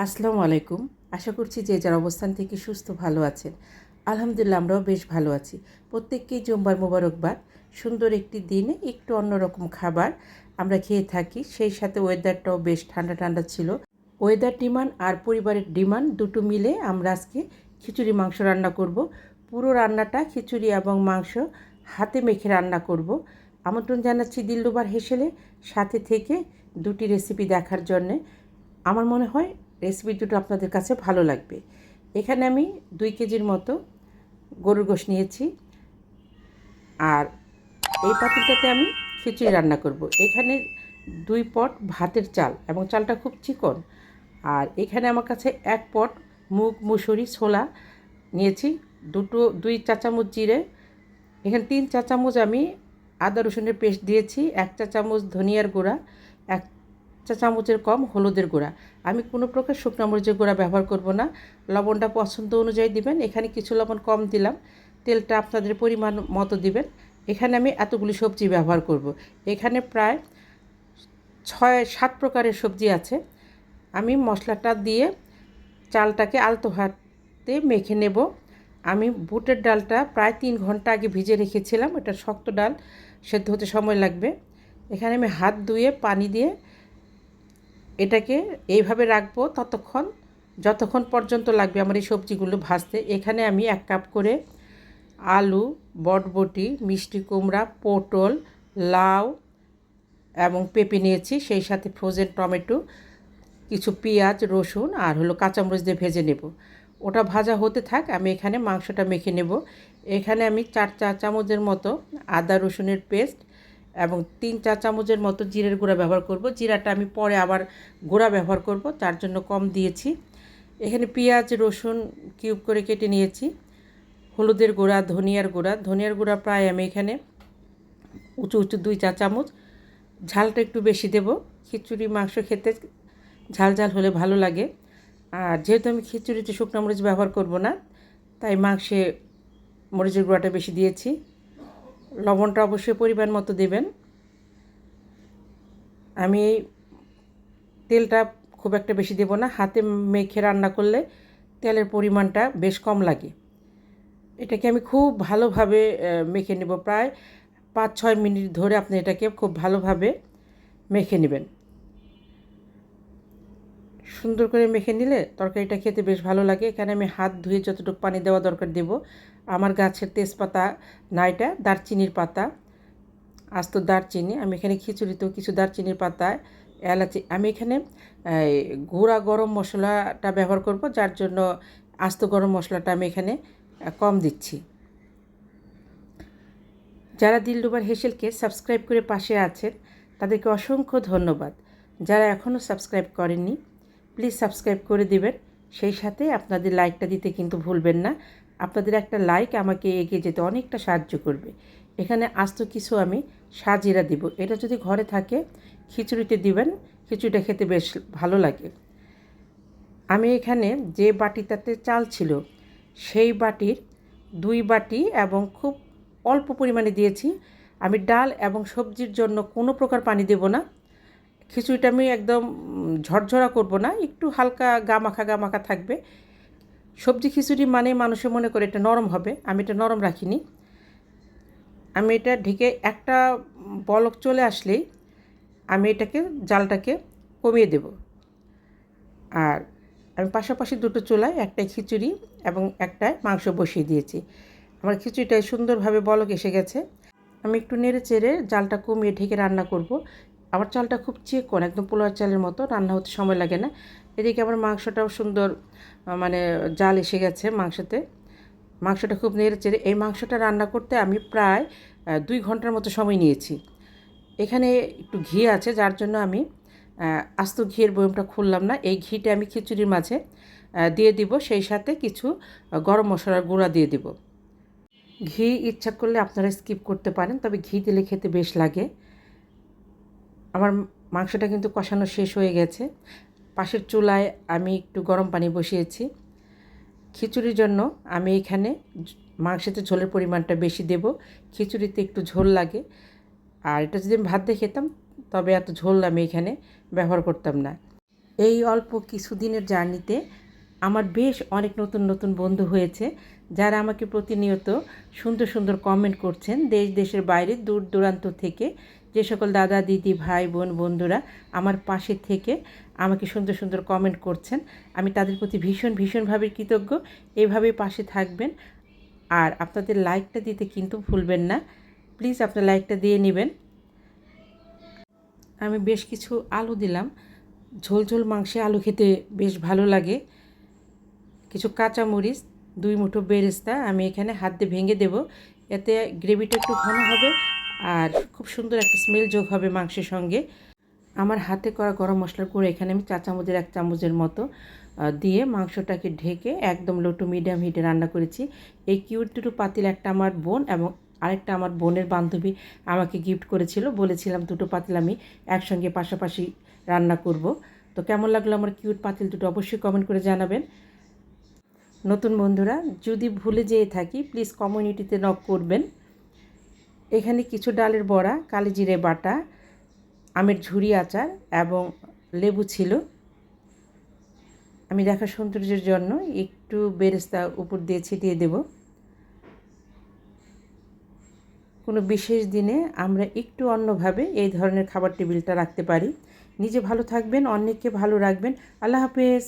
আসসালামু আলাইকুম। আশা করছি যে যার অবস্থান থেকে সুস্থ ভালো আছেন। আলহামদুলিল্লাহ আমরাও বেশ ভালো আছি। প্রত্যেককেই জুম্মার মোবারকবাদ। সুন্দর একটি দিনে একটু অন্যরকম খাবার আমরা খেয়ে থাকি। সেই সাথে ওয়েদারটাও বেশ ঠান্ডা ঠান্ডা ছিল। ওয়েদার ডিমান্ড আর পরিবারের ডিমান্ড দুটো মিলে আমরা আজকে খিচুড়ি মাংস রান্না করব। পুরো রান্নাটা খিচুড়ি এবং মাংস হাতে মেখে রান্না করব। আমন্ত্রণ জানাচ্ছি দিলরুবার হেসেলে, সাথে থেকে দুটি রেসিপি দেখার জন্যে। আমার মনে হয় রেসিপি দুটো আপনাদের কাছে ভালো লাগবে। এখানে আমি 2 কেজির মতো গরুর গোশত নিয়েছি, আর এই পাতিলটাতে আমি খিচুড়ি রান্না করব। এখানে 2 পট ভাতের চাল, এবং চালটা খুব চিকন। আর এখানে আমার কাছে 1 পট মুগ মুসুরি ছোলা নিয়েছি, 2 চা চামচ জিরে, এখানে 3 চা চামচ আমি আদা রসুনের পেস্ট দিয়েছি, 1 চা চামচ ধনিয়ার গুঁড়া, 1 চা চামচের কম হলুদের গুঁড়া। আমি কোনো প্রকার শুকনো মরিচের গুঁড়া ব্যবহার করব না। লবণটা পছন্দ অনুযায়ী দিবেন, এখানে কিছু লবণ কম দিলাম। তেলটা আপনাদের পরিমাণ মতো দিবেন। এখানে আমি এতগুলি সবজি ব্যবহার করব। এখানে প্রায় 6-7 প্রকারের সবজি আছে। আমি মশলাটা দিয়ে চালটাকে আলতো হাতে মেখে নেব। আমি বুটের ডালটা প্রায় 3 ঘন্টা আগে ভিজে রেখেছিলাম। এটা শক্ত ডাল, সেদ্ধ হতে সময় লাগবে। এখানে আমি হাত ধুয়ে পানি দিয়ে এটাকে এইভাবে রাখবো যতক্ষণ পর্যন্ত লাগবে আমার এই সবজিগুলো ভাজতে। এখানে আমি 1 কাপ করে আলু, বটবটি, মিষ্টি কুমড়া, পটল, লাউ এবং পেঁপে নিয়েছি, সেই সাথে ফ্রোজেন টমেটো, কিছু পেঁয়াজ, রসুন আর কাঁচামরিচ দিয়ে ভেজে নেব। ওটা ভাজা হতে থাক, আমি এখানে মাংসটা মেখে নেব। এখানে আমি 4 চা চামচের মতো আদা রসুনের পেস্ট এবং 3 চা চামচের মতো জিরের গুঁড়া ব্যবহার করব। জিরাটা আমি পরে আবার গুঁড়া ব্যবহার করব, তার জন্য কম দিয়েছি। এখানে পেঁয়াজ রসুন কিউব করে কেটে নিয়েছি। হলুদের গুঁড়া, ধনিয়ার গুঁড়া প্রায় আমি এখানে উঁচু 2 চা চামচ। ঝালটা একটু বেশি দেব, খিচুড়ি মাংস খেতে ঝাল ঝাল হলে ভালো লাগে। আর যেহেতু আমি খিচুড়িতে শুকনো মরিচ ব্যবহার করব না, তাই মাংসে মরিচের গুঁড়াটা বেশি দিয়েছি। লবণটা অবশ্যই পরিমাণ মতো দেবেন। আমি এই তেলটা খুব একটা বেশি দেব না, হাতে মেখে রান্না করলে তেলের পরিমাণটা বেশ কম লাগে। এটাকে আমি খুব ভালোভাবে মেখে নেব। প্রায় 5-6 মিনিট ধরে আপনি এটাকে খুব ভালোভাবে মেখে নেবেন। সুন্দর করে মেখে নিলে তরকারিটা খেতে বেশ ভালো লাগে। এখানে আমি হাত ধুয়ে যতটুকু পানি দেওয়া দরকার দেব। আমার গাছের তেজপাতা না, এটা দারচিনির পাতা, আস্ত দারচিনি। আমি এখানে খিচুড়িতেও কিছু দারচিনির পাতা, এলাচি। আমি এখানে গুঁড়া গরম মশলাটা ব্যবহার করব, যার জন্য আস্ত গরম মশলাটা আমি এখানে কম দিচ্ছি। যারা দিলরুবার হেসেলকে সাবস্ক্রাইব করে পাশে আছেন তাদেরকে অসংখ্য ধন্যবাদ। যারা এখনও সাবস্ক্রাইব করেননি প্লিজ সাবস্ক্রাইব করে দিবেন। সেই সাথে আপনাদের লাইকটা দিতে কিন্তু ভুলবেন না। আপনাদের একটা লাইক আমাকে এগিয়ে যেতে অনেকটা সাহায্য করবে। এখানে আস্ত কিছু আমি সাজিরা দিব, এটা যদি ঘরে থাকে খিচুড়িতে দিবেন, খিচুড়িটা খেতে বেশ ভালো লাগে। আমি এখানে যে বাটিটাতে চাল ছিল সেই বাটির 2 বাটি এবং খুব অল্প পরিমাণে দিয়েছি। আমি ডাল এবং সবজির জন্য কোনো প্রকার পানি দেব না। খিচুড়িটা আমি একদম ঝরঝরা করব না, একটু হালকা গামাখা থাকবে। সবজি খিচুড়ি মানে মানুষে মনে করে এটা নরম হবে, আমি এটা নরম রাখিনি। আমি এটা ঢেকে একটা বলক চলে আসলেই আমি এটাকে জালটাকে কমিয়ে দেব। আর আমি পাশাপাশি দুটো চুলায়, একটায় খিচুড়ি এবং একটায় মাংস বসিয়ে দিয়েছি। আমার খিচুড়িটায় সুন্দরভাবে বলক এসে গেছে। আমি একটু নেড়ে চেড়ে জালটা কমিয়ে ঢেকে রান্না করব। আমার চালটা খুব চিকন, একদম পোলার চালের মতো, রান্না হতে সময় লাগে না। এদিকে আমার মাংসটাও সুন্দর মানে জাল এসে গেছে মাংসতে। মাংসটা খুব নেড়ে চেড়ে, এই মাংসটা রান্না করতে আমি প্রায় 2 ঘন্টার মতো সময় নিয়েছি। এখানে একটু ঘি আছে, যার জন্য আমি আস্ত ঘিয়ের বয়মটা খুললাম না। এই ঘিটা আমি খিচুড়ির মাঝে দিয়ে দিব, সেই সাথে কিছু গরম মশলার গুঁড়া দিয়ে দিব। ঘি ইচ্ছা করলে আপনারা স্কিপ করতে পারেন, তবে ঘি দিলে খেতে বেশ লাগে। আমার মাংসটা কিন্তু কষানো শেষ হয়ে গেছে। পাশের চুলায় আমি একটু গরম পানি বসিয়েছি। খিচুড়ির জন্য আমি এখানে মাংসেতে ঝোলের পরিমাণটা বেশি দেব। খিচুড়িতে একটু ঝোল লাগে, আর এটা যদি আমি ভাত দিয়ে খেতাম তবে এত ঝোল আমি এখানে ব্যবহার করতাম না। এই অল্প কিছুদিনের জার্নিতে আমার বেশ অনেক নতুন নতুন বন্ধু হয়েছে, যারা আমাকে প্রতিনিয়ত সুন্দর সুন্দর কমেন্ট করছেন দেশ দেশের বাইরে দূর দূরান্ত থেকে। যে সকল দাদা দিদি ভাই বোন বন্ধুরা আমার পাশে থেকে আমাকে সুন্দর সুন্দর কমেন্ট করছেন, আমি তাদের প্রতি ভীষণভাবে কৃতজ্ঞ। এভাবেই পাশে থাকবেন, আর আপনাদের লাইকটা দিতে কিন্তু ভুলবেন না। প্লিজ আপনার লাইকটা দিয়ে নেবেন। আমি বেশ কিছু আলু দিলাম, ঝোল ঝোল মাংসে আলু খেতে বেশ ভালো লাগে। কিছু কাঁচামরিচ, 2 মুঠো বেরেস্তা আমি এখানে হাত দিয়ে ভেঙে দেব, এতে গ্রেভিটা একটু ঘন হবে আর খুব সুন্দর একটা স্মেল যোগ হবে মাংসের সঙ্গে। আমার হাতে করা গরম মশলার গুঁড়ো এখানে আমি 1 চামচের মতো দিয়ে মাংসটাকে ঢেকে একদম লো টু মিডিয়াম হিটে রান্না করেছি। এই কিউট দুটো পাতিল একটা আমার বোন এবং আরেকটা আমার বোনের বান্ধবী আমাকে গিফট করেছিল। বলেছিলাম দুটো পাতিল আমি একসঙ্গে পাশাপাশি রান্না করব। তো কেমন লাগলো আমার কিউট পাতিল দুটো অবশ্যই কমেন্ট করে জানাবেন। নতুন বন্ধুরা যদি ভুলে যেয়ে থাকি প্লিজ কমিউনিটিতে নক করবেন। এখানে কিছু ডালের বড়া, কালি জিরে বাটা, আমের ঝুরি আচার এবং লেবু ছিল। আমি দেখার সৌন্দর্যের জন্য একটু বেরেস্তা উপর দিয়ে ছিটিয়ে দেব। কোনো বিশেষ দিনে আমরা একটু অন্যভাবে এই ধরনের খাবার টেবিলটা রাখতে পারি। নিজে ভালো থাকবেন, অন্যকে ভালো রাখবেন। আল্লাহ হাফেজ।